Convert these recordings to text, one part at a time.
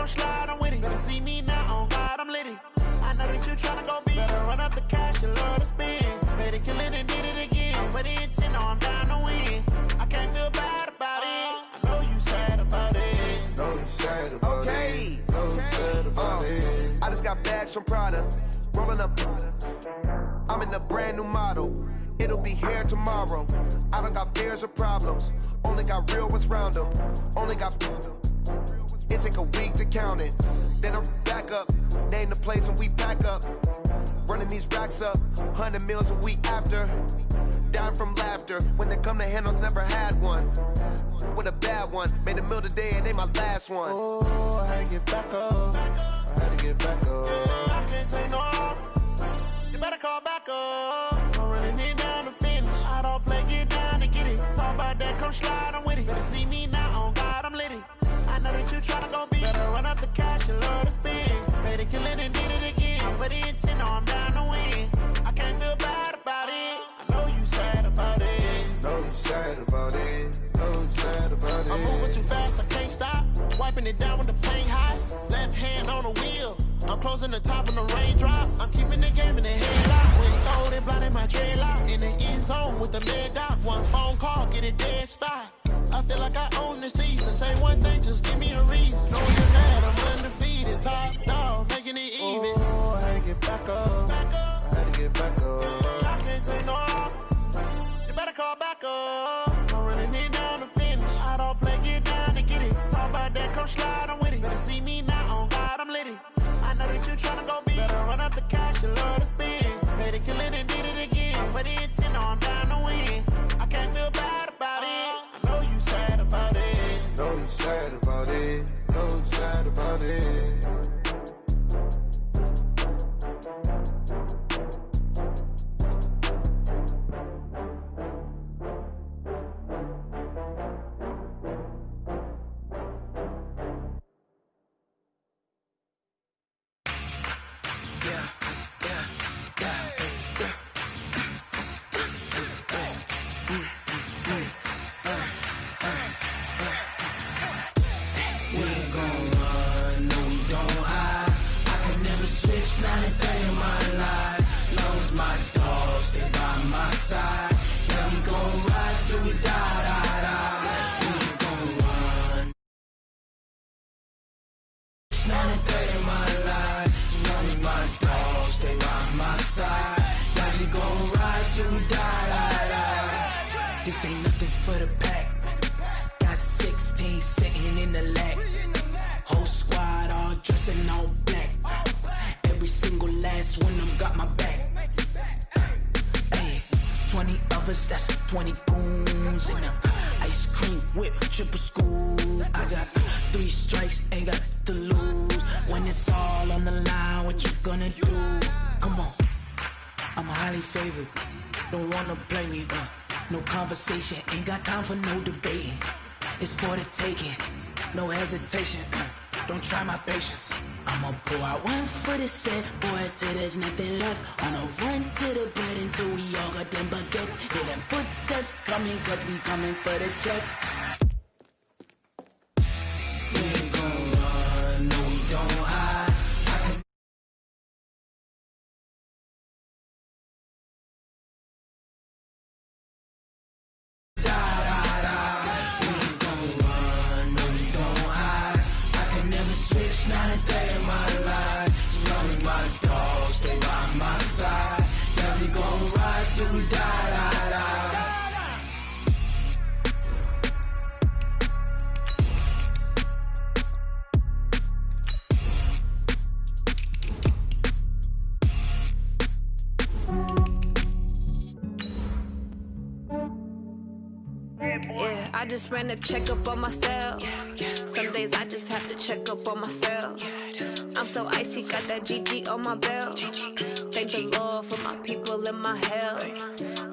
come slide, I'm with it. Better see me now, on God, I'm litty. I know that you tryna go big. Better run up the cash, you love to spend. Better kill it and did it again. But the intent, no, I'm down to win. I can't feel bad about it. I know you sad about it. Know you sad about it. Know you sad about it. I just got bags from Prada, rolling up. I'm in a brand new model. It'll be here tomorrow. I don't got fears or problems. Only got real ones round them. Only got. It take a week to count it. Then I'm back up. Name the place and we pack up. Running these racks up. 100 meals a week after. Down from laughter. When they come to handles, never had one. With a bad one. Made a meal today and ain't my last one. Oh, I had to get back up. I had to get back up. I can't take no loss. You better call back up. I'm running it down to finish. I don't play, get down to get it. Talk about that, come slide, I'm with it. Better see me now, on God, I'm litty. I know that you tryna go big. Better run up the cash, you love to spend. Better kill it and did it again. But the intent, no, I'm down to win. I can't feel bad about it. I know you sad about it. Know you sad about it. Know you sad about it. I'm moving too fast, I can't stop. Wiping it down with the paint hot. Left hand on the wheel. I'm closing the top of the raindrop. I'm keeping the game in the headlock. When cold and blinding my dreadlock. In the end zone with the leg out. One phone call, get it dead stop. I feel like I own the season. Say one thing, just give me a reason. Know you're mad, I'm undefeated. Top dog, making it even. Oh, I had to get back up. I had to get back up. I can't take no loss. You better call back up. I'm running it down to finish. I don't play, get down to get it. Talk about that, come slide, I'm with it. Better see me now, on God, I'm litty. I know that you tryna go big. Better run up the cash, you love to spend. Better kill it and did it again. But the intent, no, I'm down to win. I can't feel bad about it. I know you sad about it. Know you sad about it. Know you sad about it. Not a day in my life. Knows my dogs, they by my side. Yeah, we gon' ride till we die, die, die. We ain't gon' run. Not a day in my life. Knows my dogs, they by my side. Yeah, we gon' ride till we die, die, die. This ain't nothing for the pack. Got 16 sitting in the lap. Whole squad all dressed in all black. Every single last one of them got my back. Hey, 20 of us, that's 20 goons. And ice cream whip, triple scoop. I got 3 strikes, ain't got to lose. When it's all on the line, what you gonna do? Come on, I'm highly favored. Don't wanna play me, no conversation. Ain't got time for no debating. It's for the taking, no hesitation. Don't try my patience. I'ma pour out one for the set, boy, till there's nothing left. On a run to the bed until we all got them baguettes. Hear them footsteps coming, cause we coming for the check. We ain't gon' run, no we don't hide. Not a day in my life. As long as my dogs stay by my side. Yeah, we gon' ride till we die, die, die. Yeah, I just ran a checkup on myself. Some days I just have to check up on myself. I'm so icy, got that GG on my belt. Thank the Lord for my people in my health.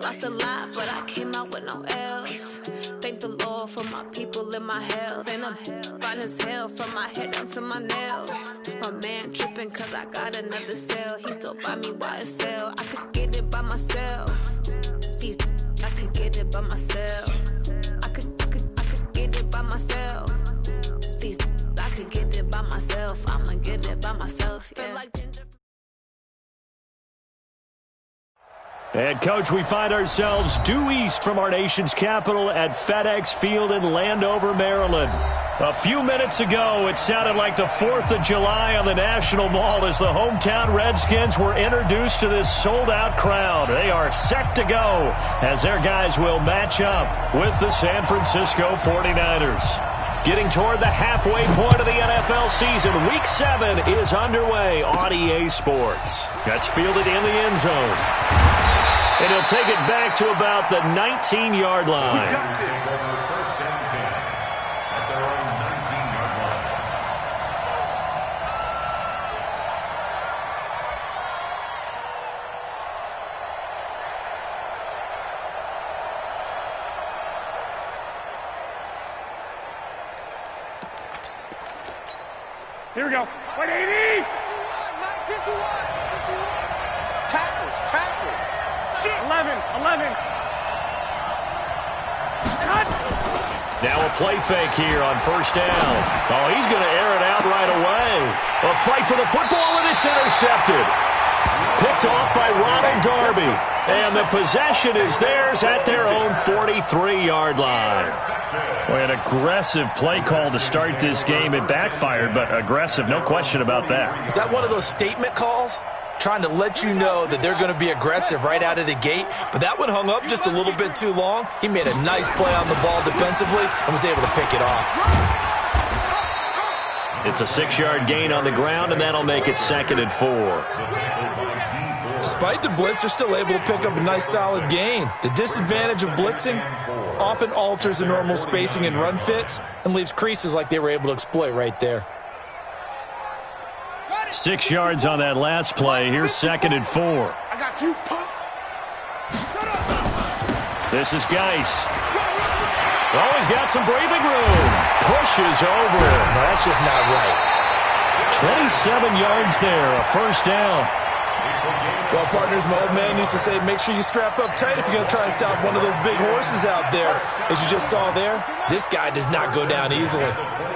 Lost a lot, but I came out with no L's. Thank the Lord for my people in my health. And I'm fine as hell from my head down to my nails. My man tripping cause I got another cell. He still buy me YSL. I could get it by myself. These I could get it by myself. I could get it by myself. These I could get it by myself. doing it by myself. Feel like ginger. And, Coach, we find ourselves due east from our nation's capital at FedEx Field in Landover, Maryland. A few minutes ago, it sounded like the 4th of July on the National Mall as the hometown Redskins were introduced to this sold-out crowd. They are set to go as their guys will match up with the San Francisco 49ers. Getting toward the halfway point of the NFL season, Week 7 is underway on EA Sports. That's fielded in the end zone. And he'll take it back to about the 19-yard line. First and 10 at their own 19-yard line. Here we go. 180! 51! Tackles! 11. Cut! Now a play fake here on first down. Oh, he's going to air it out right away. A fight for the football, and it's intercepted. Picked off by Ronald Darby. And the possession is theirs at their own 43-yard line. Boy, an aggressive play call to start this game. It backfired, but aggressive, no question about that. Is that one of those statement calls? Trying to let you know that they're going to be aggressive right out of the gate. But that one hung up just a little bit too long. He made a nice play on the ball defensively and was able to pick it off. It's a 6-yard gain on the ground, and that'll make it 2nd and 4. Despite the blitz, they're still able to pick up a nice solid gain. The disadvantage of blitzing often alters the normal spacing and run fits and leaves creases like they were able to exploit right there. 6 yards on that last play. Here's 2nd and 4. I got you, punk. This is Geis. Oh, he's got some breathing room. Pushes over. No, that's just not right. 27 yards there, a first down. Well, partners, my old man used to say, make sure you strap up tight if you're going to try and stop one of those big horses out there. As you just saw there, this guy does not go down easily.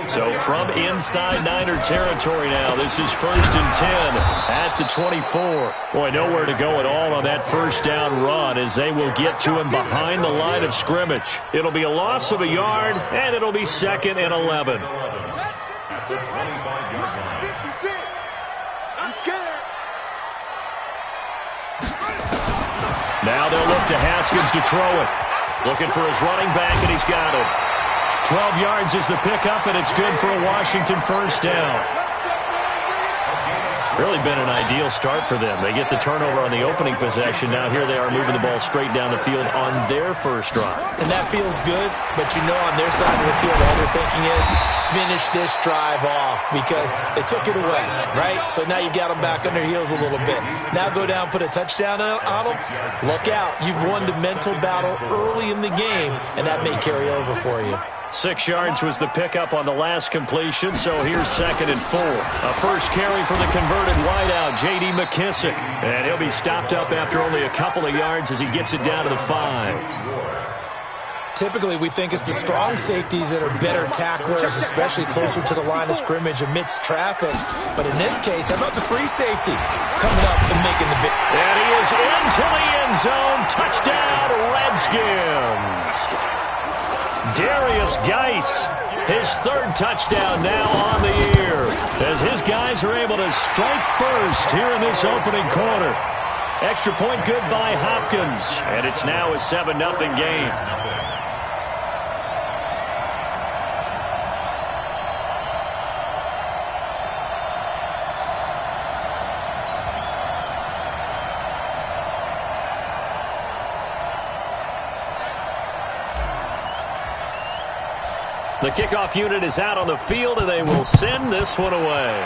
So from inside Niner territory now, this is 1st and 10 at the 24. Boy, nowhere to go at all on that first down run as they will get to him behind the line of scrimmage. It'll be a loss of a yard, and it'll be 2nd and 11. At the 25-yard line. 56! I'm scared! Now they'll look to Haskins to throw it. Looking for his running back, and he's got it. 12 yards is the pickup, and it's good for a Washington first down. Really been an ideal start for them. They get the turnover on the opening possession. Now here they are moving the ball straight down the field on their first drive. And that feels good, but you know on their side of the field all they're thinking is finish this drive off because they took it away, right? So now you got them back on their heels a little bit. Now go down, put a touchdown on them. Look out. You've won the mental battle early in the game, and that may carry over for you. 6 yards was the pickup on the last completion, so here's 2nd and 4. A first carry for the converted wideout, J.D. McKissick. And he'll be stopped up after only a couple of yards as he gets it down to the 5. Typically, we think it's the strong safeties that are better tacklers, especially closer to the line of scrimmage amidst traffic. But in this case, how about the free safety coming up and making the big... And he is into the end zone. Touchdown, Redskins. Darius Geis, his 3rd touchdown now on the year, as his guys are able to strike first here in this opening quarter. Extra point good by Hopkins, and it's now a 7-0 game. The kickoff unit is out on the field, and they will send this one away.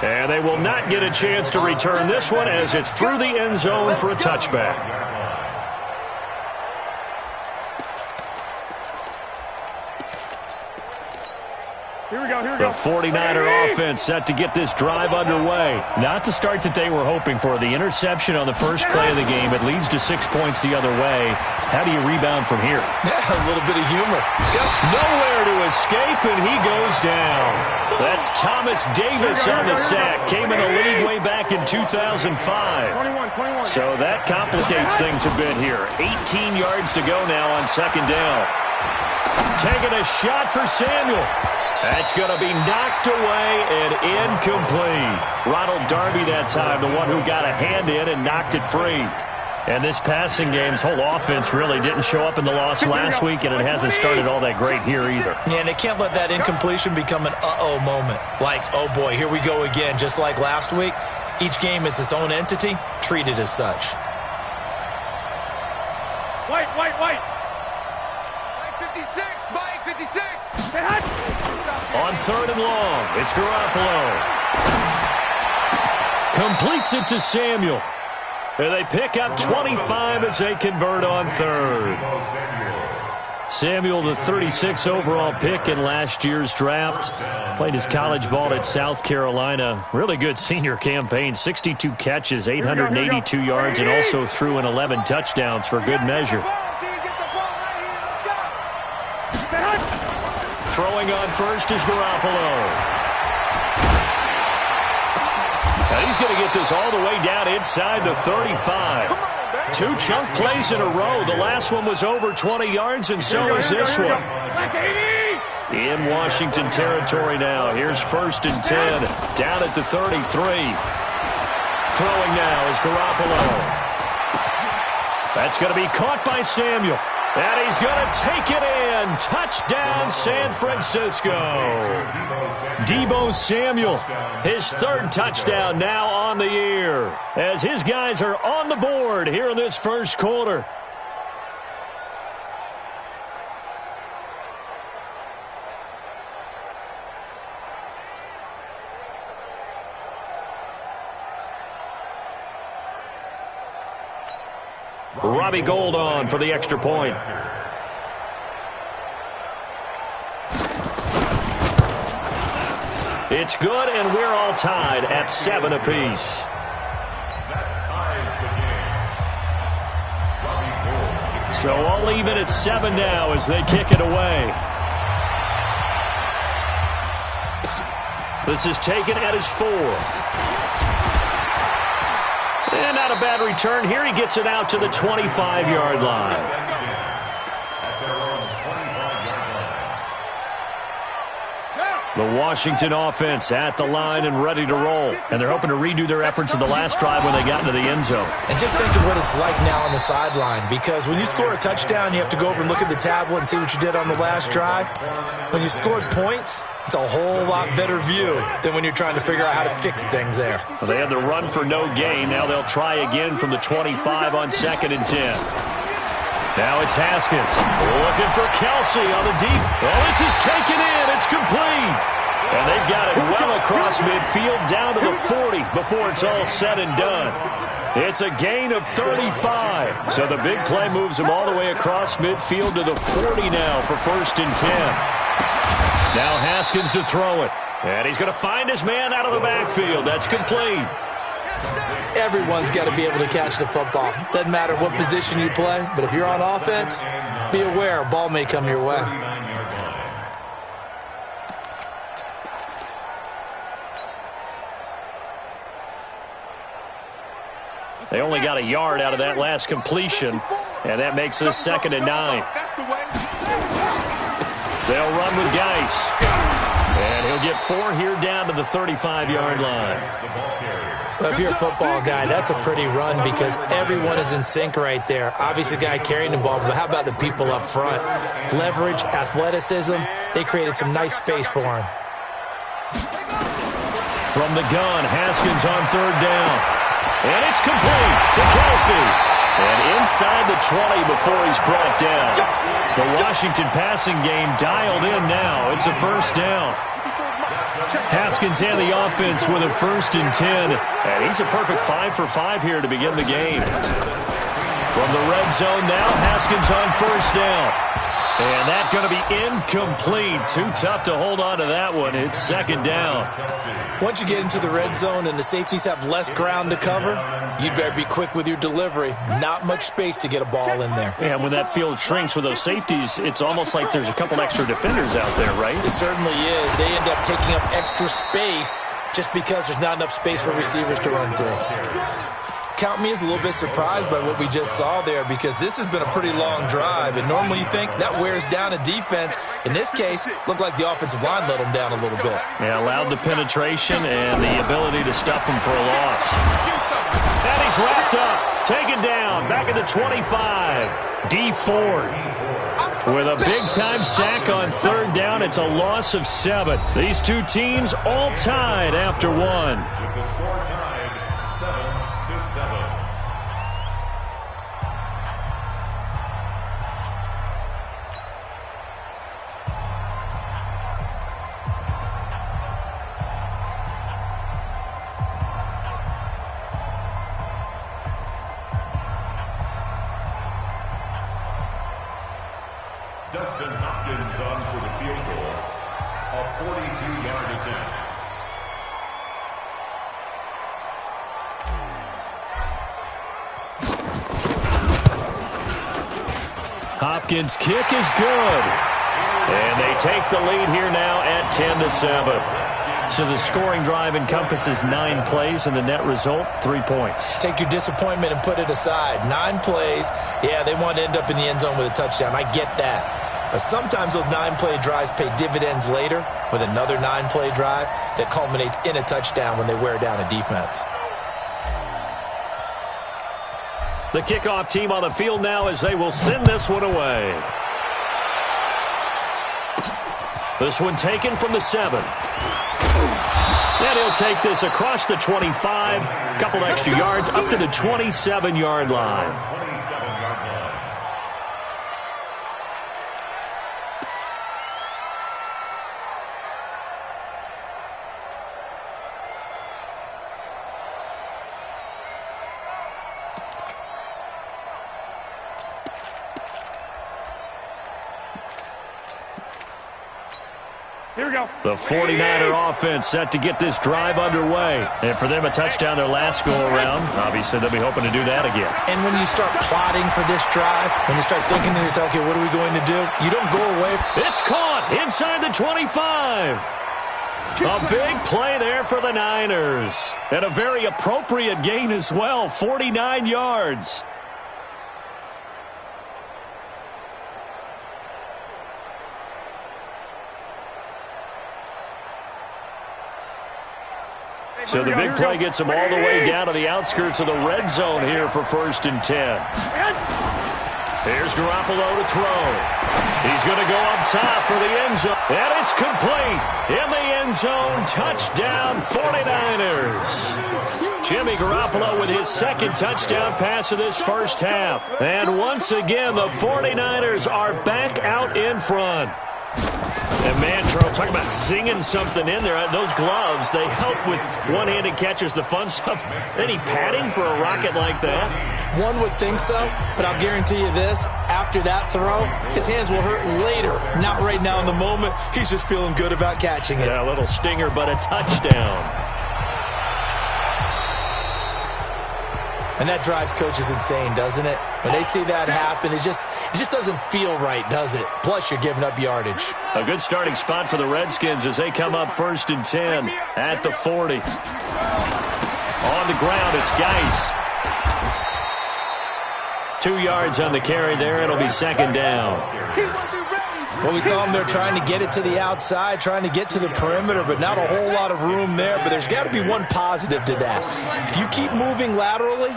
And they will not get a chance to return this one as it's through the end zone for a touchback. Here we go. The 49er offense set to get this drive underway. Not the start that they were hoping for. The interception on the first play of the game. It leads to 6 points the other way. How do you rebound from here? Yeah, a little bit of humor. Nowhere to escape, and he goes down. That's Thomas Davis on the sack. Came in the league way back in 2005. So that complicates things a bit here. 18 yards to go now on second down. Taking a shot for Samuel. That's going to be knocked away and incomplete. Ronald Darby that time, the one who got a hand in and knocked it free. And this passing game's whole offense really didn't show up in the loss last week, and it hasn't started all that great here either. Yeah, and they can't let that incompletion become an uh-oh moment. Like, oh boy, here we go again. Just like last week, each game is its own entity, treated as such. White. 56, Mike, 56. On third and long, it's Garoppolo. Completes it to Samuel. And they pick up 25 as they convert on third. Samuel, the 36th overall pick in last year's draft. Played his college ball at South Carolina. Really good senior campaign. 62 catches, 882 yards, and also threw in 11 touchdowns for good measure. Throwing on first is Garoppolo. Now he's going to get this all the way down inside the 35. Two chunk plays in a row. The last one was over 20 yards, and so is this one. In Washington territory now. Here's first and 10. Down at the 33. Throwing now is Garoppolo. That's going to be caught by Samuel. And he's going to take it in. Touchdown, San Francisco. Deebo Samuel, his third touchdown now on the year, as his guys are on the board here in this first quarter. Robbie Gould on for the extra point. It's good, and we're all tied at 7 apiece. So all even at 7 now as they kick it away. This is taken at his 4. And not a bad return here. He gets it out to the 25-yard line. The Washington offense at the line and ready to roll. And they're hoping to redo their efforts in the last drive when they got into the end zone. And just think of what it's like now on the sideline, because when you score a touchdown, you have to go over and look at the tablet and see what you did on the last drive. When you scored points, it's a whole lot better view than when you're trying to figure out how to fix things there. Well, they had the run for no gain. Now they'll try again from the 25 on 2nd and 10. Now it's Haskins looking for Kelsey on the deep. Well, this is taken in. It's complete. And they've got it well across midfield down to the 40 before it's all said and done. It's a gain of 35. So the big play moves them all the way across midfield to the 40 now for 1st and 10. Now Haskins to throw it. And he's going to find his man out of the backfield. That's complete. Everyone's got to be able to catch the football. Doesn't matter what position you play, but if you're on offense, be aware a ball may come your way. They only got a yard out of that last completion, and that makes this 2nd and 9. They'll run with Geis. And he'll get 4 here down to the 35-yard line. Well, if you're a football guy, that's a pretty run because everyone is in sync right there. Obviously, the guy carrying the ball, but how about the people up front? Leverage, athleticism, they created some nice space for him. From the gun, Haskins on 3rd down. And it's complete to Kelsey. And inside the 20 before he's brought down. The Washington passing game dialed in now. It's a 1st down. Haskins and the offense with a 1st and 10. And he's a perfect 5 for 5 here to begin the game. From the red zone now, Haskins on 1st down. And that's going to be incomplete. Too tough to hold on to that one. It's second down. Once you get into the red zone and the safeties have less ground to cover, you'd better be quick with your delivery. Not much space to get a ball in there. And when that field shrinks with those safeties, it's almost like there's a couple extra defenders out there, right? It certainly is. They end up taking up extra space just because there's not enough space for receivers to run through. Count me as a little bit surprised by what we just saw there, because this has been a pretty long drive, and normally you think that wears down a defense. In this case, looked like the offensive line let them down a little bit. Yeah, allowed the penetration and the ability to stuff them for a loss. And he's wrapped up, taken down, back at the 25. D Ford with a big-time sack on third down. It's a loss of 7. These two teams all tied after 1. With the score tied 7-7. Dustin Hopkins on for the field goal. A 42-yard attempt. Hopkins' kick is good. And they take the lead here now at 10-7. So the scoring drive encompasses 9 plays, and the net result, 3 points. Take your disappointment and put it aside. 9 plays. Yeah, they want to end up in the end zone with a touchdown. I get that. But sometimes those 9-play drives pay dividends later with another 9-play drive that culminates in a touchdown when they wear down a defense. The kickoff team on the field now as they will send this one away. This one taken from the 7. And he'll take this across the 25. Couple extra yards up to the 27-yard line. Here we go. The 49er offense set to get this drive underway. And for them, a touchdown their last go-around. Obviously, they'll be hoping to do that again. And when you start plotting for this drive, when you start thinking to yourself, okay, what are we going to do? You don't go away. It's caught inside the 25. A big play there for the Niners. And a very appropriate gain as well, 49 yards. So the big play gets them all the way down to the outskirts of the red zone here for 1st and 10. Here's Garoppolo to throw. He's going to go up top for the end zone. And it's complete. In the end zone, touchdown 49ers. Jimmy Garoppolo with his 2nd touchdown pass of this first half. And once again, the 49ers are back out in front. And man, Charles, talk about zinging something in there. Those gloves, they help with one-handed catches, the fun stuff. Any padding for a rocket like that? One would think so, but I'll guarantee you this. After that throw, his hands will hurt later. Not right now in the moment. He's just feeling good about catching it. Yeah, a little stinger, but a touchdown. And that drives coaches insane, doesn't it? When they see that happen, it just doesn't feel right, does it? Plus, you're giving up yardage. A good starting spot for the Redskins as they come up 1st and 10 at the 40. On the ground, it's Geis. 2 yards on the carry there. It'll be 2nd down. Well, we saw him there trying to get it to the outside, trying to get to the perimeter, but not a whole lot of room there. But there's got to be one positive to that. If you keep moving laterally,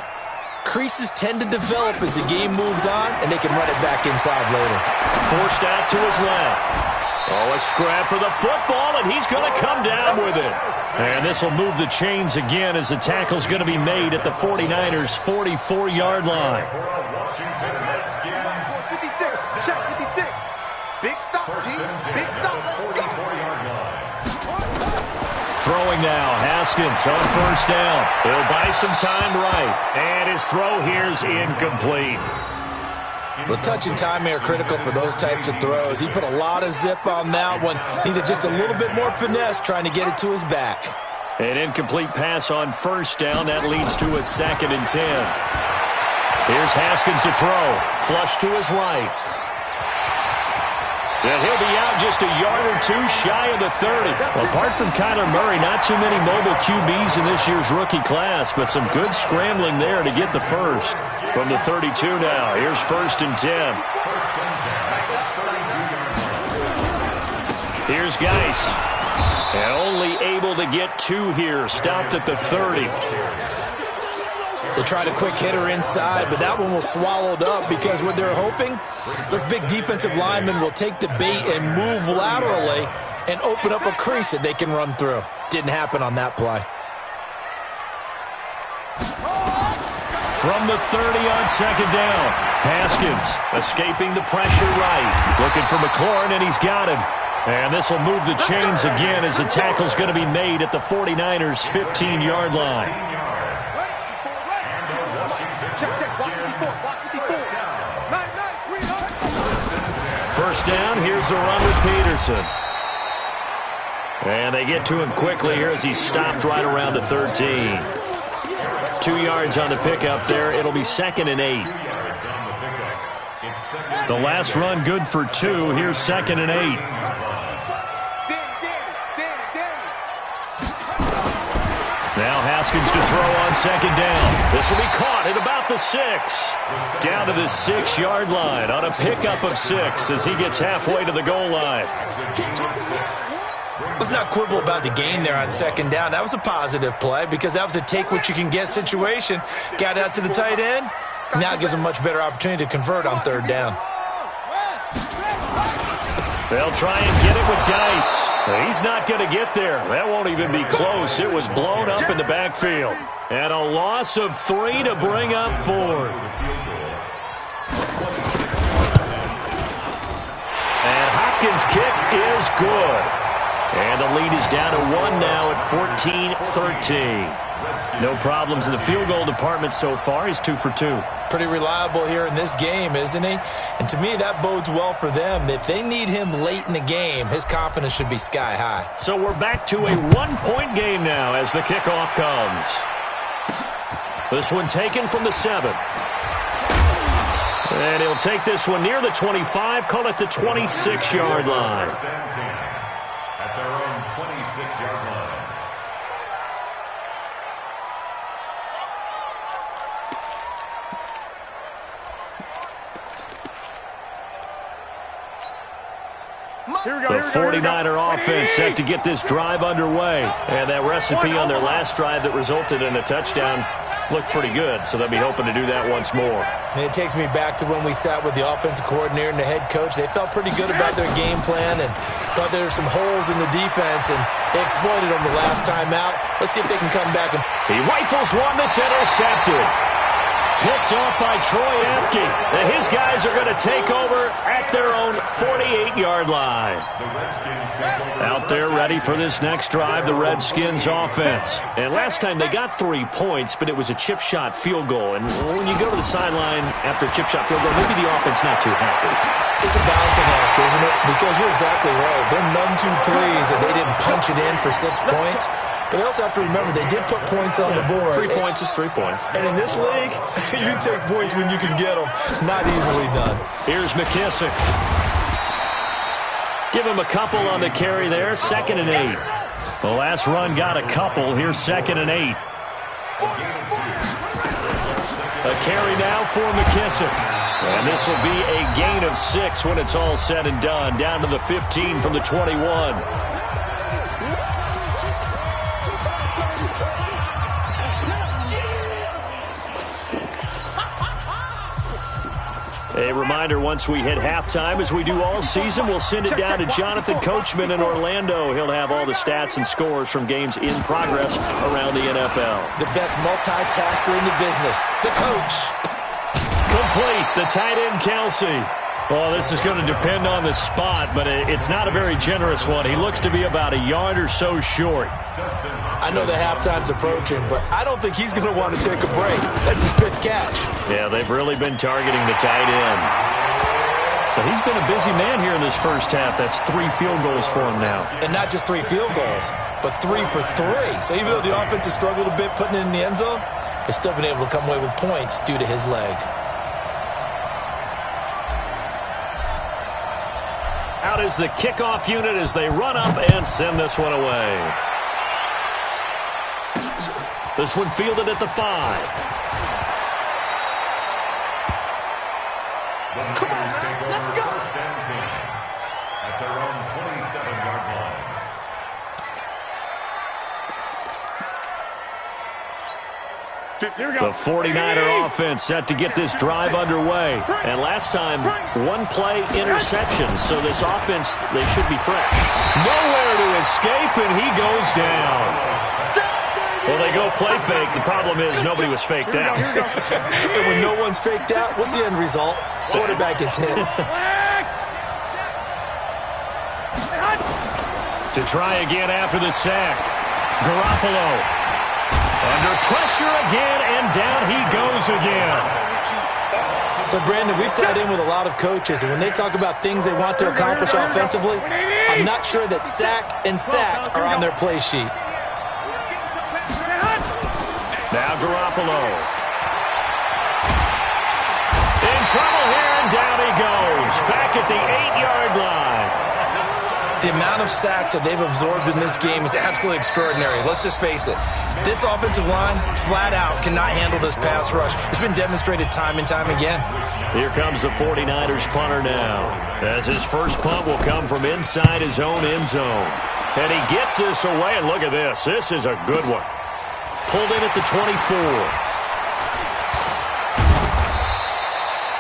creases tend to develop as the game moves on, and they can run it back inside later. Forced out to his left. Oh, a scrap for the football, and he's going to come down with it. And this will move the chains again as the tackle's going to be made at the 49ers' 44-yard line. 56, check 56. Big stop, G. Big stop, let's go. Throwing now, Haskins on 1st down. He'll buy some time right. And his throw here's incomplete. Well, touch and timing are critical for those types of throws. He put a lot of zip on that one. Needed just a little bit more finesse trying to get it to his back. An incomplete pass on first down. That leads to a 2nd and 10. Here's Haskins to throw. Flush to his right. And he'll be out just a yard or two shy of the 30. Well, apart from Kyler Murray, not too many mobile QBs in this year's rookie class, but some good scrambling there to get the first. From the 32 now, here's 1st and 10. Here's Geis. And only able to get 2 here. Stopped at the 30. They tried a quick hitter inside, but that one was swallowed up because what they're hoping, those big defensive linemen will take the bait and move laterally and open up a crease that they can run through. Didn't happen on that play. From the 30 on 2nd down, Haskins escaping the pressure right. Looking for McLaurin, and he's got him. And this will move the chains again as the tackle's going to be made at the 49ers' 15-yard line. First down, here's a run with Peterson. And they get to him quickly here as he's stopped right around the 13. 2 yards on the pickup there. It'll be 2nd and 8. The last run good for 2. Here's 2nd and 8. Now Haskins to throw on 2nd down. This will be caught at about the 6. Down to the 6-yard line on a pickup of 6 as he gets halfway to the goal line. Let's not quibble about the gain there on 2nd down. That was a positive play because that was a take-what-you-can-get situation. Got out to the tight end. Now it gives him a much better opportunity to convert on 3rd down. They'll try and get it with Geis. He's not going to get there. That won't even be close. It was blown up in the backfield. And a loss of 3 to bring up 4th. And Hopkins' kick is good. And the lead is down to 1 now at 14-13. No problems in the field goal department so far. He's 2 for 2. Pretty reliable here in this game, isn't he? And to me, that bodes well for them. If they need him late in the game, his confidence should be sky high. So we're back to a 1-point game now as the kickoff comes. This one taken from the 7. And he'll take this one near the 25, call it the 26-yard line. At their own 26-yard line. The 49er offense set to get this drive underway. And that recipe on their last drive that resulted in a touchdown looked pretty good, so they'll be hoping to do that once more. And it takes me back to when we sat with the offensive coordinator and the head coach. They felt pretty good about their game plan and thought there were some holes in the defense, and they exploited them the last time out. Let's see if they can come back. He rifles one that's intercepted. Picked off by Troy Apke. And his guys are going to take over at their own 48-yard line. Out there ready for this next drive, the Redskins offense. And last time they got 3 points, but it was a chip shot field goal. And when you go to the sideline after a chip shot field goal, maybe the offense not too happy. It's a balancing act, isn't it? Because you're exactly right. They're none too pleased that they didn't punch it in for 6 points. But they also have to remember they did put points on the board. 3 points is 3 points. And in this league, you take points when you can get them. Not easily done. Here's McKissick. Give him a couple on the carry there. 2nd and 8. The last run got a couple. Here's 2nd and 8. A carry now for McKissick. And this will be a gain of 6 when it's all said and done. Down to the 15 from the 21. A reminder, once we hit halftime, as we do all season, we'll send it down to Jonathan Coachman in Orlando. He'll have all the stats and scores from games in progress around the NFL. The best multitasker in the business, the coach. Complete, the tight end, Kelsey. Well, this is going to depend on the spot, but it's not a very generous one. He looks to be about a yard or so short. I know the halftime's approaching, but I don't think he's going to want to take a break. That's his fifth catch. Yeah, they've really been targeting the tight end. So he's been a busy man here in this first half. That's 3 field goals for him now. And not just 3 field goals, but 3 for 3. So even though the offense has struggled a bit putting it in the end zone, they've still been able to come away with points due to his leg. Out is the kickoff unit as they run up and send this one away. This one fielded at the 5. Come on, man. Let's go. First and 10 at their own 27-yard line. Here we go. The 49er offense set to get this drive underway. And last time, 1-play interception. So this offense, they should be fresh. Nowhere to escape, and he goes down. Well, they go play fake. The problem is nobody was faked out. And when no one's faked out, what's the end result? Quarterback gets hit. To try again after the sack. Garoppolo. Under pressure again, and down he goes again. So, Brandon, we sat in with a lot of coaches, and when they talk about things they want to accomplish offensively, I'm not sure that sack and sack are on their play sheet. Now Garoppolo. In trouble here, and down he goes. Back at the 8-yard line. The amount of sacks that they've absorbed in this game is absolutely extraordinary. Let's just face it. This offensive line, flat out, cannot handle this pass rush. It's been demonstrated time and time again. Here comes the 49ers punter now, as his first punt will come from inside his own end zone. And he gets this away, and look at this. This is a good one. Pulled in at the 24.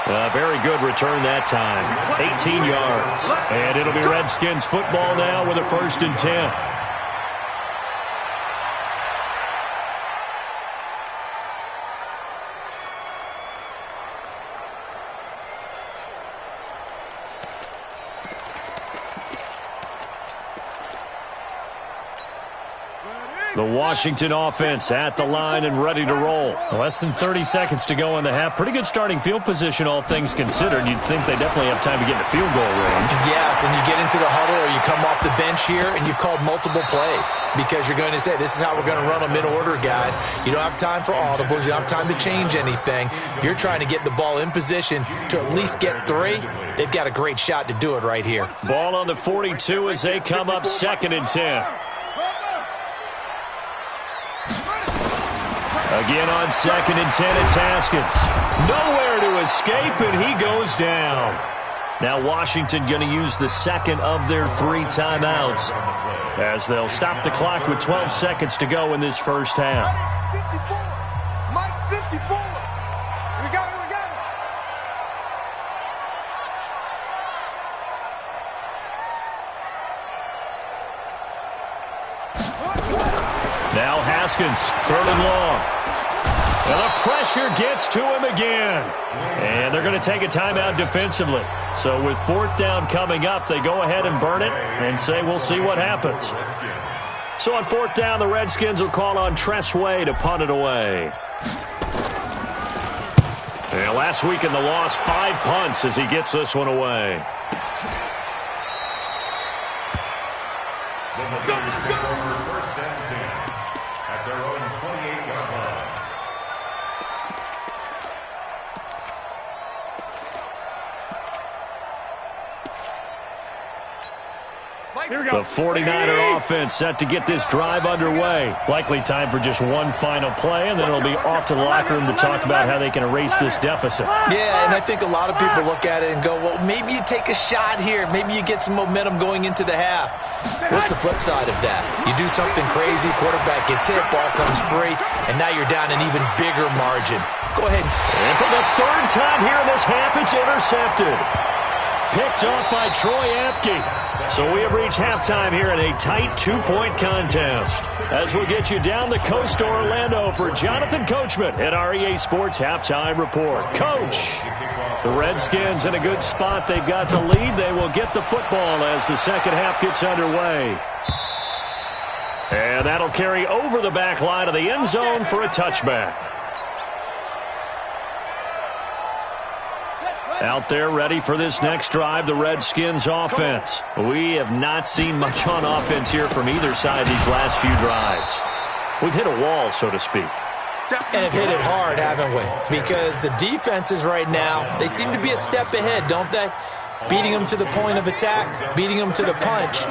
A very good return that time. 18 yards. And it'll be Redskins football now with a 1st and 10. The Washington offense at the line and ready to roll. Less than 30 seconds to go in the half. Pretty good starting field position, all things considered. You'd think they definitely have time to get in the field goal range. Yes, and you get into the huddle or you come off the bench here and you've called multiple plays because you're going to say, this is how we're going to run them in order, guys. You don't have time for audibles. You don't have time to change anything. You're trying to get the ball in position to at least get 3. They've got a great shot to do it right here. Ball on the 42 as they come up 2nd and 10. Again on 2nd and 10, it's Haskins. Nowhere to escape, and he goes down. Now Washington going to use the second of their 3 timeouts as they'll stop the clock with 12 seconds to go in this first half. Mike 54. We got it. Now Haskins, 3rd and long. And the pressure gets to him again. And they're going to take a timeout defensively. So with 4th down coming up, they go ahead and burn it and say we'll see what happens. So on 4th down, the Redskins will call on Tress Way to punt it away. And last week in the loss, 5 punts as he gets this one away. First and 10 at their own 28-yard line. The 49er offense set to get this drive underway. Likely time for just one final play, and then it'll be off to the locker room to talk about how they can erase this deficit. Yeah, and I think a lot of people look at it and go, well, maybe you take a shot here. Maybe you get some momentum going into the half. What's the flip side of that? You do something crazy, quarterback gets hit, ball comes free, and now you're down an even bigger margin. Go ahead. And for the 3rd time here in this half, it's intercepted. Picked off by Troy Apke. So we have reached halftime here in a tight 2-point contest. As we'll get you down the coast to Orlando for Jonathan Coachman at our EA Sports Halftime Report. Coach, the Redskins in a good spot. They've got the lead. They will get the football as the second half gets underway. And that'll carry over the back line of the end zone for a touchback. Out there ready for this next drive, the Redskins offense. We have not seen much on offense here from either side these last few drives. We've hit a wall, so to speak. And have hit it hard, haven't we? Because the defenses right now, they seem to be a step ahead, don't they? Beating them to the point of attack, beating them to the punch.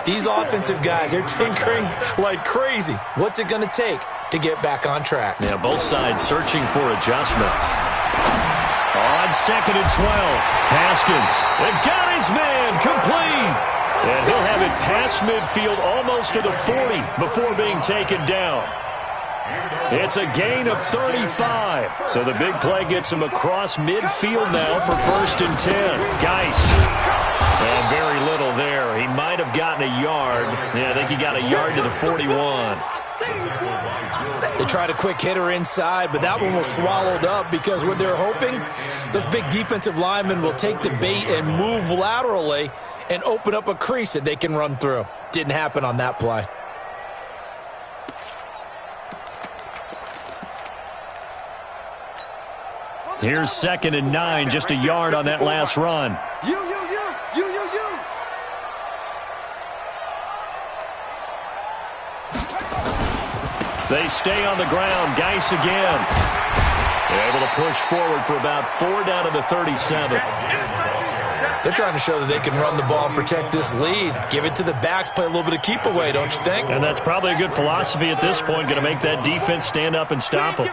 These offensive guys, they're tinkering like crazy. What's it going to take to get back on track? Yeah, both sides searching for adjustments. On 2nd and 12, Haskins. They've got his man complete. And he'll have it past midfield almost to the 40 before being taken down. It's a gain of 35. So the big play gets him across midfield now for 1st and 10. Geis. And very little there. He might have gotten a yard. Yeah, I think he got a yard to the 41. They tried a quick hitter inside, but that one was swallowed up because what they're hoping, those big defensive linemen will take the bait and move laterally and open up a crease that they can run through. Didn't happen on that play. Here's 2nd and 9, just a yard on that last run. You. They stay on the ground. Geis again. They're able to push forward for about 4 down to the 37. They're trying to show that they can run the ball and protect this lead. Give it to the backs, play a little bit of keep away, don't you think? And that's probably a good philosophy at this point, going to make that defense stand up and stop them.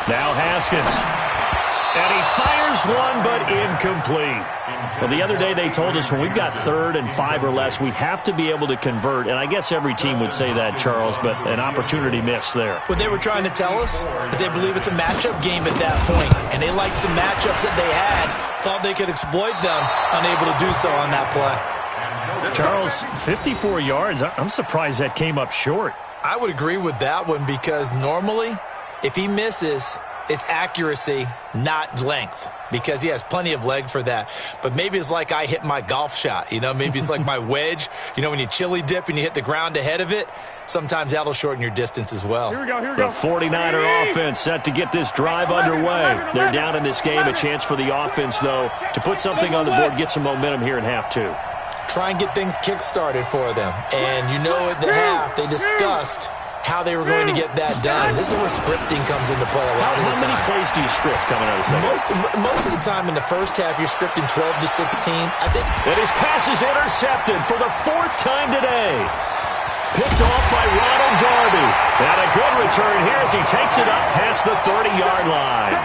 Now Haskins. And he fires one, but incomplete. Well, the other day they told us when we've got 3rd and 5 or less, we have to be able to convert. And I guess every team would say that, Charles, but an opportunity missed there. What they were trying to tell us is they believe it's a matchup game at that point. And they liked some matchups that they had, thought they could exploit them, unable to do so on that play. Charles, 54 yards. I'm surprised that came up short. I would agree with that one because normally, if he misses, it's accuracy, not length, because he has plenty of leg for that. But maybe it's like I hit my golf shot, you know, maybe it's like my wedge. You know, when you chili dip and you hit the ground ahead of it, sometimes that'll shorten your distance as well. Here we go. The 49er offense set to get this drive underway. They're down in this game. A chance for the offense, though, to put something on the board, get some momentum here in half 2. Try and get things kick-started for them. And you know at the half, they discussed how they were going to get that done. This is where scripting comes into play a lot of the time. How many plays do you script coming out of the second? Most of the time in the first half, you're scripting 12 to 16. I think. And his pass is intercepted for the 4th time today. Picked off by Ronald Darby. And a good return here as he takes it up past the 30-yard line.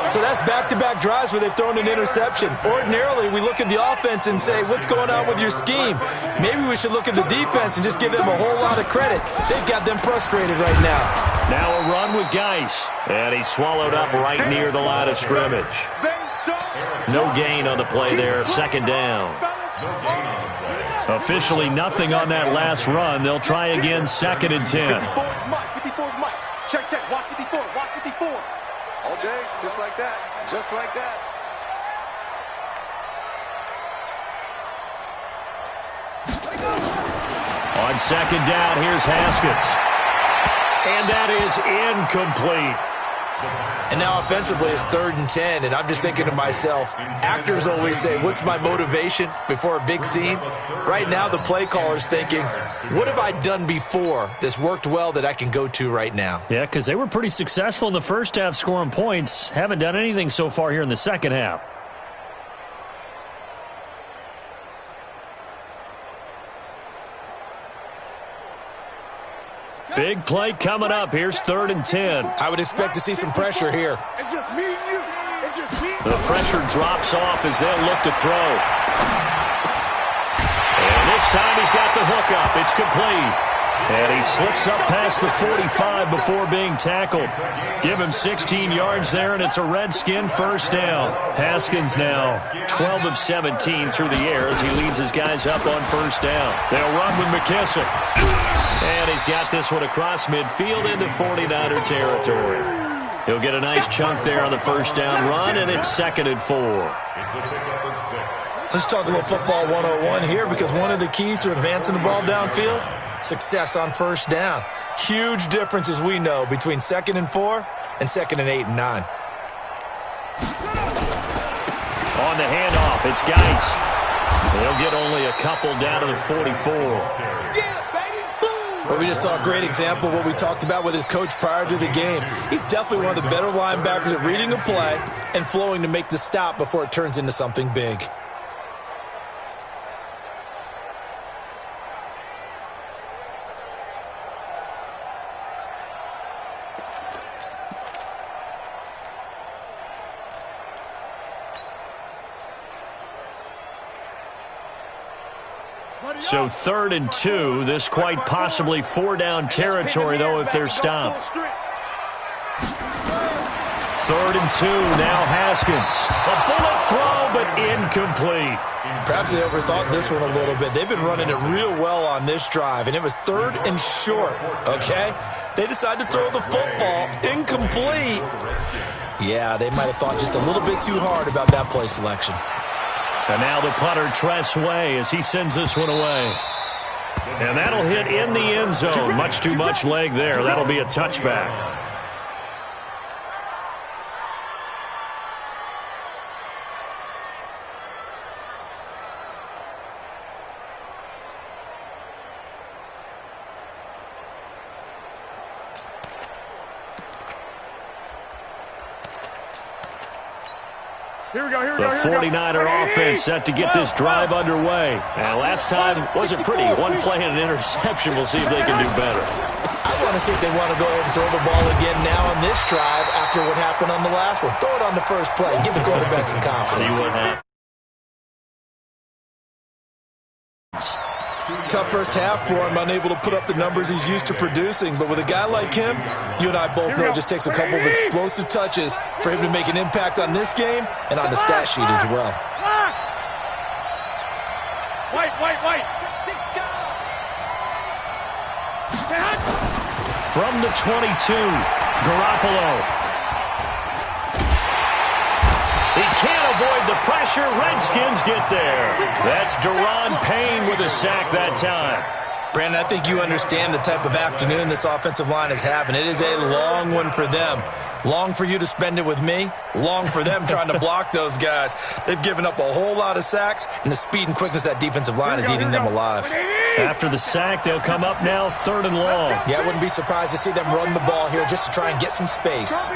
So that's back-to-back drives where they've thrown an interception. Ordinarily, we look at the offense and say, what's going on with your scheme? Maybe we should look at the defense and just give them a whole lot of credit. They've got them frustrated right now. Now a run with Geis. And he's swallowed up right near the line of scrimmage. No gain on the play there. 2nd down. Officially nothing on that last run. They'll try again 2nd and 10. 54's Mike. Check. Watch 54. Watch 54. All day, just like that. Just like that. On 2nd down, here's Haskins. And that is incomplete. And now offensively, it's 3rd and 10, and I'm just thinking to myself, actors always say, what's my motivation before a big scene? Right now, the play caller's thinking, what have I done before that's worked well that I can go to right now? Yeah, because they were pretty successful in the first half scoring points. Haven't done anything so far here in the second half. Big play coming up. Here's 3rd and 10. I would expect to see some pressure here. It's just me and you. It's just me. The pressure drops off as they'll look to throw. And this time he's got the hook up. It's complete. And he slips up past the 45 before being tackled. Give him 16 yards there, and it's a Redskin 1st down. Haskins now 12 of 17 through the air as he leads his guys up on 1st down. They'll run with McKissick. And he's got this one across midfield into 49er territory. He'll get a nice chunk there on the 1st down run, and it's 2nd and 4. Let's talk a little football 101 here, because one of the keys to advancing the ball downfield, success on first down. Huge difference, as we know, between 2nd and 4 and 2nd and 8 and 9. On the handoff, it's Geis. They'll get only a couple down to the 44. But we just saw a great example of what we talked about with his coach prior to the game. He's definitely one of the better linebackers at reading a play and flowing to make the stop before it turns into something big. So 3rd and 2, this quite possibly 4-down territory, though, if they're stopped. 3rd and 2, now Haskins. A bullet throw, but incomplete. Perhaps they overthought this one a little bit. They've been running it real well on this drive, and it was 3rd and short, okay? They decided to throw the football incomplete. Yeah, they might have thought just a little bit too hard about that play selection. And now the punter, Tress Way, as he sends this one away. And that'll hit in the end zone. Much too much leg there. That'll be a touchback. Here we go, here we The go, here we go. 49er offense set to get this drive underway. And last time wasn't pretty. One play and an interception. We'll see if they can do better. I want to see if they want to go ahead and throw the ball again now on this drive after what happened on the last one. Throw it on the first play. Give the quarterback some confidence. See what happens. Tough first half for him, unable to put up the numbers he's used to producing. But with a guy like him, you and I both know it just takes a couple of explosive touches for him to make an impact on this game and on the stat sheet as well. Wait. From the 22, Garoppolo. He can't avoid the pressure. Redskins get there. That's Daron Payne with a sack that time. Brandon, I think you understand the type of afternoon this offensive line is having. It is a long one for them. Long for you to spend it with me. Long for them trying to block those guys. They've given up a whole lot of sacks, and the speed and quickness of that defensive line is eating them alive. After the sack, they'll come up now 3rd and long. Yeah, I wouldn't be surprised to see them run the ball here just to try and get some space.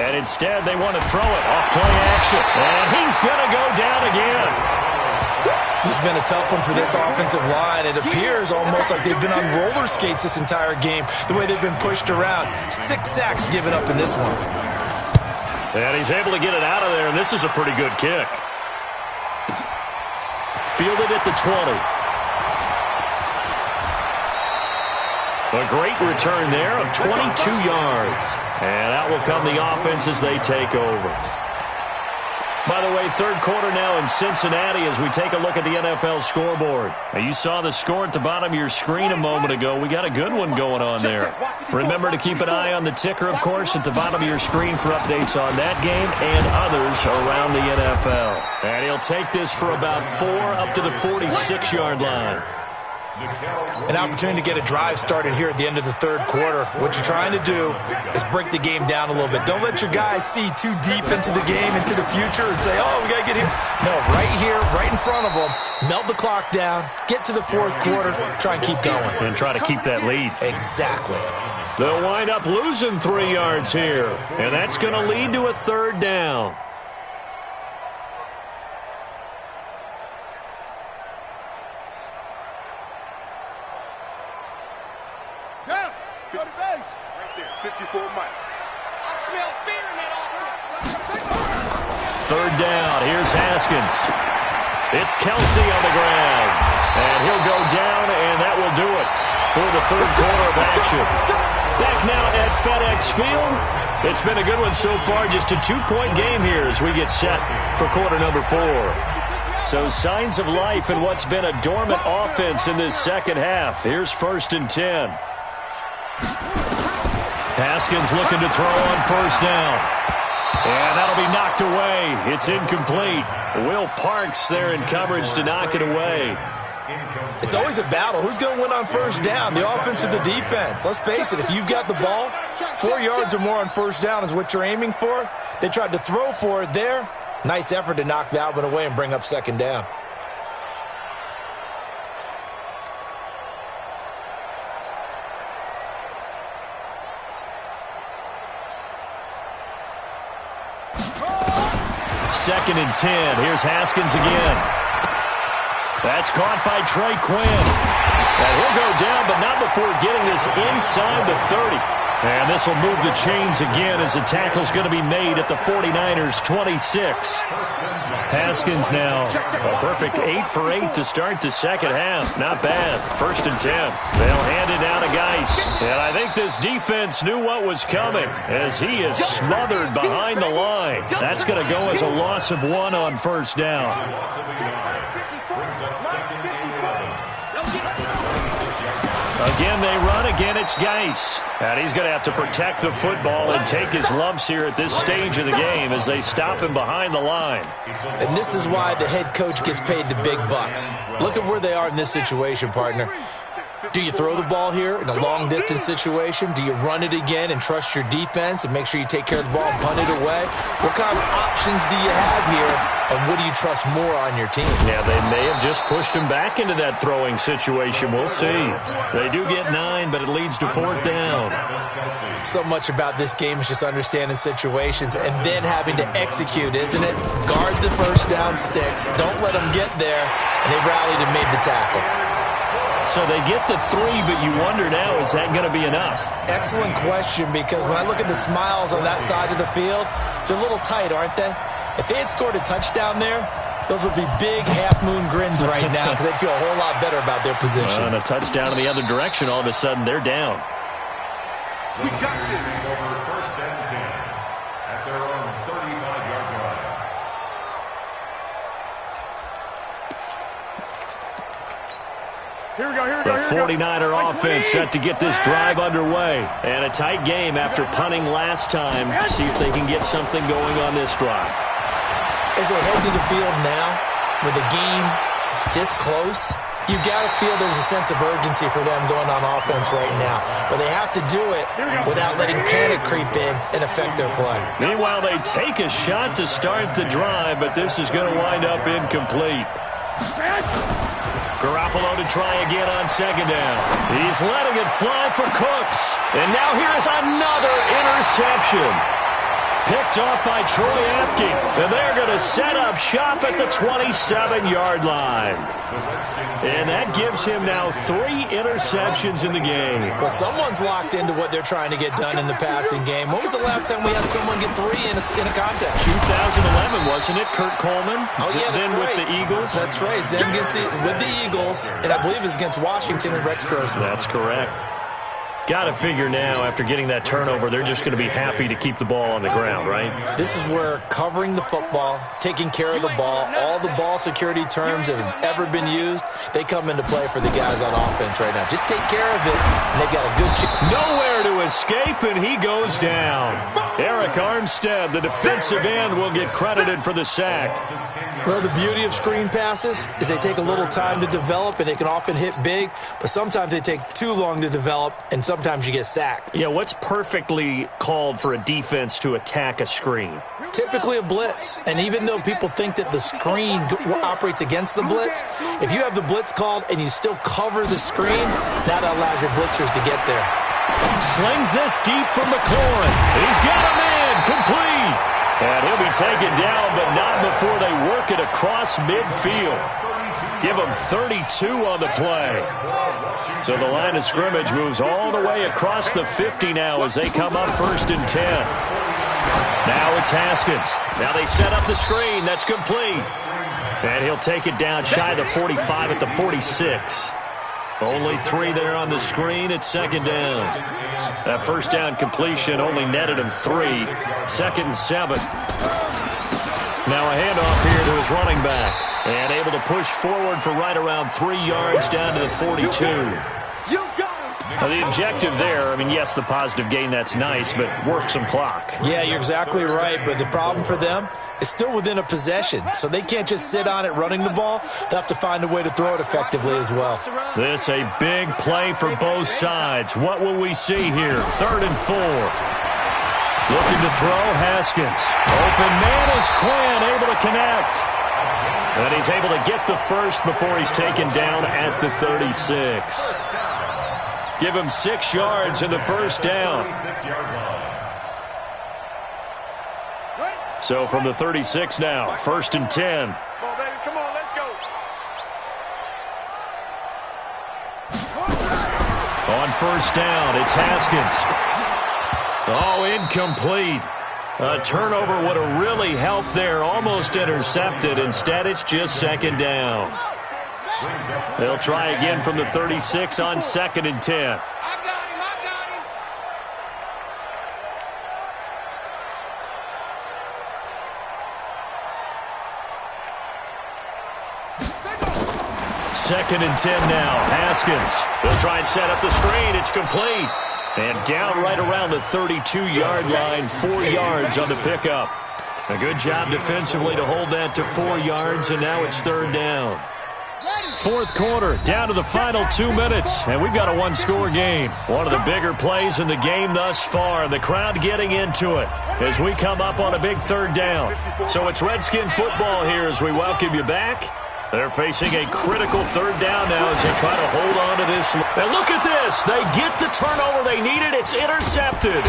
And instead, they want to throw it off play action. And he's going to go down again. This has been a tough one for this offensive line. It appears almost like they've been on roller skates this entire game, the way they've been pushed around. 6 sacks given up in this one. And he's able to get it out of there, and this is a pretty good kick. Fielded at the 20. A great return there of 22 yards. And out will come the offense as they take over. By the way, 3rd quarter now in Cincinnati as we take a look at the NFL scoreboard. Now, you saw the score at the bottom of your screen a moment ago. We got a good one going on there. Remember to keep an eye on the ticker, of course, at the bottom of your screen for updates on that game and others around the NFL. And he'll take this for about 4 up to the 46-yard line. An opportunity to get a drive started here at the end of the 3rd quarter. What you're trying to do is break the game down a little bit. Don't let your guys see too deep into the game, into the future, and say, oh, we got to get here. No, right here, right in front of them, melt the clock down, get to the 4th quarter, try and keep going. And try to keep that lead. Exactly. They'll wind up losing 3 yards here, and that's going to lead to a 3rd down. Go to base. Right there, 54 Mike. I smell fear in that offense. 3rd down. Here's Haskins. It's Kelsey on the ground. And he'll go down, and that will do it for the 3rd quarter of action. Back now at FedEx Field. It's been a good one so far. Just a 2-point game here as we get set for quarter number 4. So signs of life in what's been a dormant offense in this second half. Here's 1st and 10. Haskins looking to throw on first down. And that'll be knocked away. It's incomplete. Will Parks there in coverage to knock it away. It's always a battle. Who's going to win on first down, the offense or the defense? Let's face it, if you've got the ball, 4 yards or more on first down is what you're aiming for. They tried to throw for it there. Nice effort to knock that one away and bring up second down. Second and 10. Here's Haskins again. That's caught by Trey Quinn. And he'll go down, but not before getting this inside the 30. And this will move the chains again as the tackle's going to be made at the 49ers' 26. Haskins now a perfect 8 for 8 to start the second half. Not bad. First and 10. They'll hand it down to Geis. And I think this defense knew what was coming as he is smothered behind the line. That's going to go as a loss of 1 on first down. Again, they run. Again, it's Geis. And he's going to have to protect the football and take his lumps here at this stage of the game as they stop him behind the line. And this is why the head coach gets paid the big bucks. Look at where they are in this situation, partner. Do you throw the ball here in a long-distance situation? Do you run it again and trust your defense and make sure you take care of the ball and punt it away? What kind of options do you have here, and what do you trust more on your team? Yeah, they may have just pushed him back into that throwing situation. We'll see. They do get 9, but it leads to 4th down. So much about this game is just understanding situations and then having to execute, isn't it? Guard the first down sticks. Don't let them get there, and they rallied and made the tackle. So they get the 3, but you wonder now, is that going to be enough? Excellent question, because when I look at the smiles on that side of the field, they're a little tight, aren't they? If they had scored a touchdown there, those would be big half-moon grins right now because they'd feel a whole lot better about their position. And a touchdown in the other direction, all of a sudden, they're down. We got this. Over first and 10 at their own 35-yard line. Here we go, here we The go, here we go. 49er offense set to get this drive underway. And a tight game after punting last time. See if they can get something going on this drive. As they head to the field now, with the game this close, you've got to feel there's a sense of urgency for them going on offense right now. But they have to do it without letting panic creep in and affect their play. Meanwhile, they take a shot to start the drive, but this is going to wind up incomplete. Garoppolo to try again on second down. He's letting it fly for Cooks. And now here's another interception. Picked off by Troy Apke. And they're going to set up shop at the 27-yard line. And that gives him now 3 interceptions in the game. Well, someone's locked into what they're trying to get done in the passing game. When was the last time we had someone get 3 in a contest? 2011, wasn't it? Kurt Coleman? Oh, yeah, that's then right. with the Eagles? That's right. Then with the Eagles, and I believe it's against Washington and Rex Grossman. That's correct. Got to figure now, after getting that turnover, they're just going to be happy to keep the ball on the ground, right? This is where covering the football, taking care of the ball, all the ball security terms that have ever been used, they come into play for the guys on offense right now. Just take care of it, and they've got a good chance. Nowhere to escape, and he goes down. Eric Armstead, the defensive end, will get credited for the sack. Well, the beauty of screen passes is they take a little time to develop, and they can often hit big, but sometimes they take too long to develop, and sometimes you get sacked. Yeah, what's perfectly called for a defense to attack a screen? Typically a blitz, and even though people think that the screen operates against the blitz, if you have the blitz called and you still cover the screen, that allows your blitzers to get there. Slings this deep from McLaurin. He's got a man complete. And he'll be taken down, but not before they work it across midfield. Give him 32 on the play. So the line of scrimmage moves all the way across the 50 now as they come up first and 10. Now it's Haskins. Now they set up the screen. That's complete. And he'll take it down shy of the 45 at the 46. Only 3 there on the screen at second down. That first down completion only netted him 3. Second and 7. Now a handoff here to his running back. And able to push forward for right around 3 yards down to the 42. Now, the objective there, I mean, yes, the positive gain, that's nice, but work some clock. Yeah, you're exactly right, but the problem for them is still within a possession, so they can't just sit on it running the ball. They'll have to find a way to throw it effectively as well. This a big play for both sides. What will we see here? 3rd and 4. Looking to throw, Haskins. Open man is Quinn, able to connect. And he's able to get the first before he's taken down at the 36. Give him 6 yards in the first down. So from the 36 now, 1st and 10. Come on, baby. Come on, let's go. On 1st down, it's Haskins. Oh, incomplete. A turnover would have really helped there. Almost intercepted. Instead, it's just 2nd down. They'll try again from the 36 on 2nd and 10. I got him. 2nd and 10 now. Haskins. They'll try and set up the screen. It's complete. And down right around the 32-yard line. 4 yards on the pickup. A good job defensively to hold that to 4 yards, and now it's 3rd down. 4th quarter, down to the final 2 minutes, and we've got a 1-score game. One of the bigger plays in the game thus far, and the crowd getting into it as we come up on a big 3rd down. So it's Redskin football here as we welcome you back. They're facing a critical 3rd down now as they try to hold on to this. And look at this. They get the turnover they needed. It's intercepted.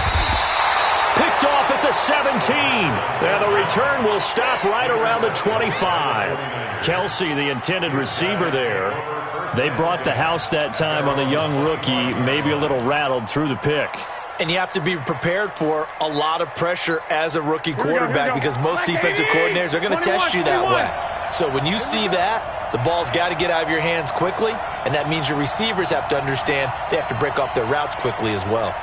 Picked off at the 17. And the return will stop right around the 25. Kelsey, the intended receiver there. They brought the house that time on the young rookie, maybe a little rattled through the pick. And you have to be prepared for a lot of pressure as a rookie quarterback because most defensive coordinators are going to test you that way. So when you see that, the ball's got to get out of your hands quickly, and that means your receivers have to understand they have to break off their routes quickly as well.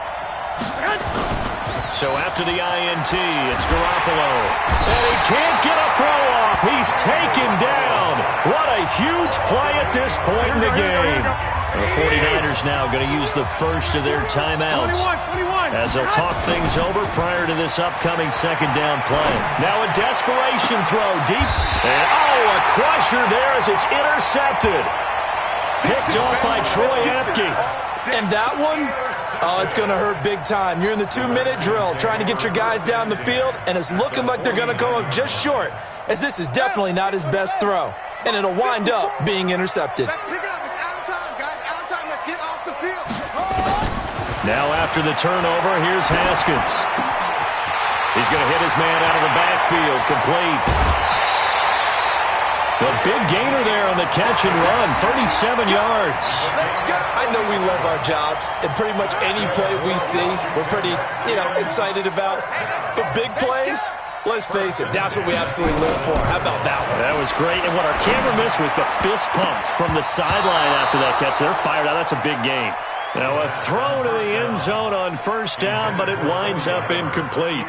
So after the INT, it's Garoppolo. And he can't get a throw off. He's taken down. What a huge play at this point in the game. The 49ers now going to use the first of their timeouts as they'll talk things over prior to this upcoming 2nd down play. Now a desperation throw deep. And oh, a crusher there as it's intercepted. Picked off by Troy Apke. And that one, oh, it's going to hurt big time. You're in the 2-minute drill trying to get your guys down the field, and it's looking like they're going to come up just short, as this is definitely not his best throw. And it'll wind up being intercepted. Let's pick it up. It's out of time, guys. Out of time. Let's get off the field. Now after the turnover, here's Haskins. He's going to hit his man out of the backfield. Complete. The big gainer there on the catch and run, 37 yards. I know we love our jobs, and pretty much any play we see, we're pretty, excited about. But big plays, let's face it, that's what we absolutely live for. How about that one? That was great, and what our camera missed was the fist pump from the sideline after that catch. They're fired out. That's a big gain. Now a throw to the end zone on 1st down, but it winds up incomplete.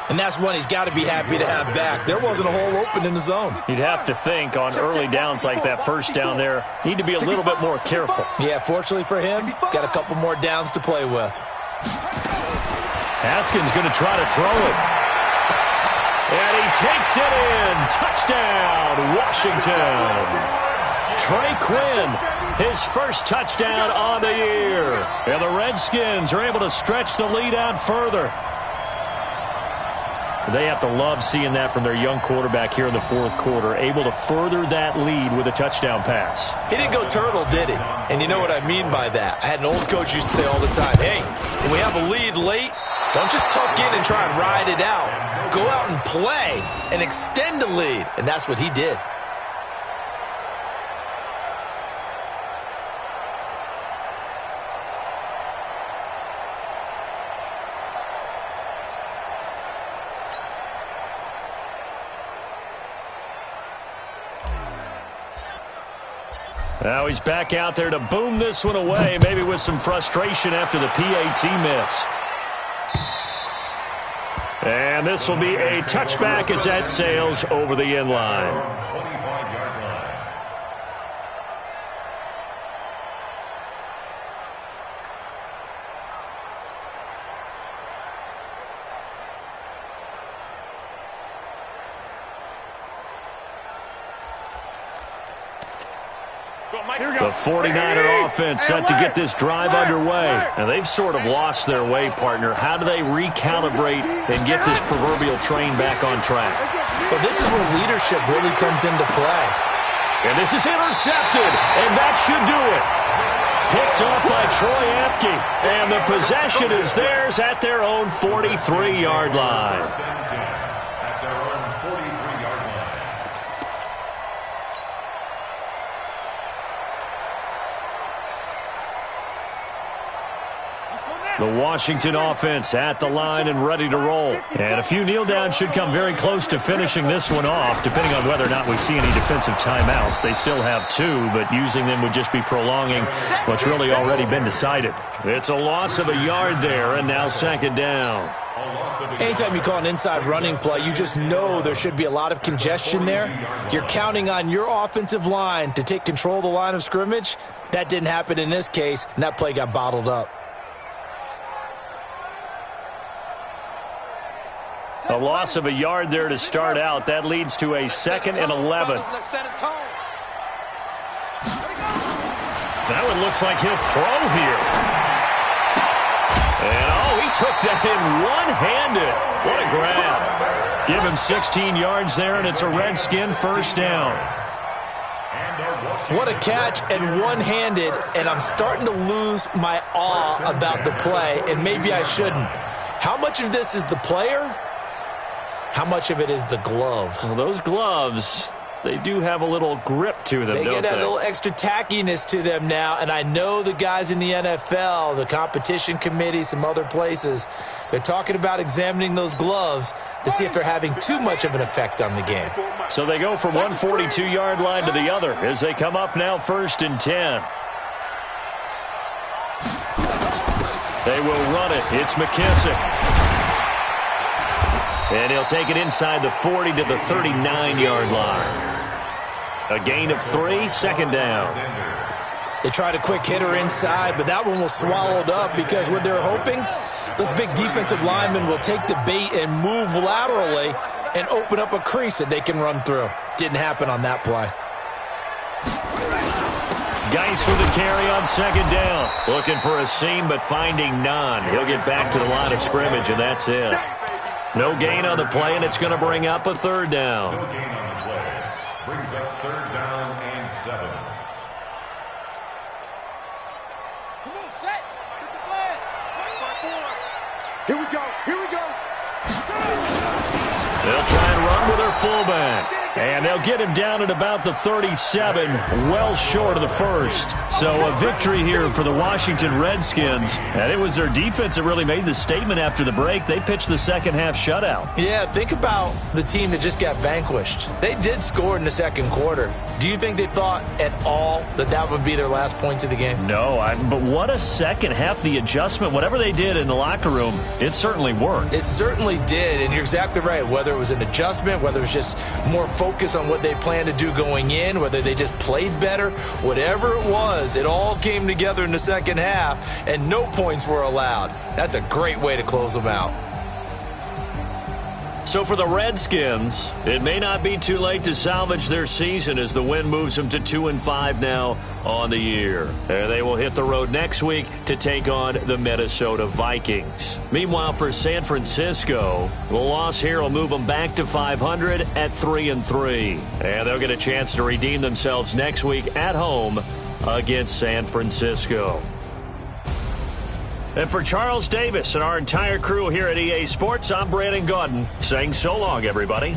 And that's one he's got to be happy to have back. There wasn't a hole open in the zone. You'd have to think on early downs like that 1st down there, need to be a little bit more careful. Yeah, fortunately for him, got a couple more downs to play with. Haskins going to try to throw it. And he takes it in. Touchdown, Washington. Trey Quinn, his first touchdown on the year. And the Redskins are able to stretch the lead out further. They have to love seeing that from their young quarterback here in the 4th quarter, able to further that lead with a touchdown pass. He didn't go turtle, did he? And you know what I mean by that. I had an old coach used to say all the time, hey, when we have a lead late, don't just tuck in and try and ride it out. Go out and play and extend the lead. And that's what he did. Now he's back out there to boom this one away, maybe with some frustration after the PAT miss. And this will be a touchback as that sails over the end line. The 49er offense set to get this drive underway. And they've sort of lost their way, partner. How do they recalibrate and get this proverbial train back on track? Well, this is where leadership really comes into play. And this is intercepted, and that should do it. Picked up by Troy Apke, and the possession is theirs at their own 43-yard line. The Washington offense at the line and ready to roll. And a few kneel downs should come very close to finishing this one off, depending on whether or not we see any defensive timeouts. They still have 2, but using them would just be prolonging what's really already been decided. It's a loss of a yard there, and now second down. Anytime you call an inside running play, you just know there should be a lot of congestion there. You're counting on your offensive line to take control of the line of scrimmage. That didn't happen in this case, and that play got bottled up. A loss of a yard there to start out. That leads to a 2nd and 11. That one looks like he'll throw here. And, oh, he took that in one-handed. What a grab. Give him 16 yards there, and it's a Redskin first down. What a catch and one-handed, and I'm starting to lose my awe about the play, and maybe I shouldn't. How much of this is the player? How much of it is the glove? Well, those gloves, they do have a little grip to them, don't they? They get a little extra tackiness to them now, and I know the guys in the NFL, the competition committee, some other places, they're talking about examining those gloves to see if they're having too much of an effect on the game. So they go from one 42-yard line to the other as they come up now 1st and 10. They will run it. It's McKissick. And he'll take it inside the 40 to the 39-yard line. A gain of 3, second down. They tried a quick hitter inside, but that one was swallowed up because what they're hoping, those big defensive linemen will take the bait and move laterally and open up a crease that they can run through. Didn't happen on that play. Geis with the carry on second down. Looking for a seam, but finding none. He'll get back to the line of scrimmage, and that's it. No gain on the play, and it's going to bring up a 3rd down. No gain on the play. Brings up 3rd down and 7. Come on, set. Get the flag. Here we go. Here we go. They'll try and run with their fullback. And they'll get him down at about the 37, well short of the 1st. So a victory here for the Washington Redskins. And it was their defense that really made the statement after the break. They pitched the second-half shutout. Yeah, think about the team that just got vanquished. They did score in the second quarter. Do you think they thought at all that that would be their last points of the game? No, but what a second half. The adjustment, whatever they did in the locker room, it certainly worked. It certainly did, and you're exactly right. Whether it was an adjustment, whether it was just more focus on what they planned to do going in, whether they just played better, whatever it was, it all came together in the second half, and no points were allowed. That's a great way to close them out. So for the Redskins, it may not be too late to salvage their season as the win moves them to 2-5 now on the year. And they will hit the road next week to take on the Minnesota Vikings. Meanwhile, for San Francisco, the loss here will move them back to 500 at 3-3. And they'll get a chance to redeem themselves next week at home against San Francisco. And for Charles Davis and our entire crew here at EA Sports, I'm Brandon Gaudin saying so long, everybody.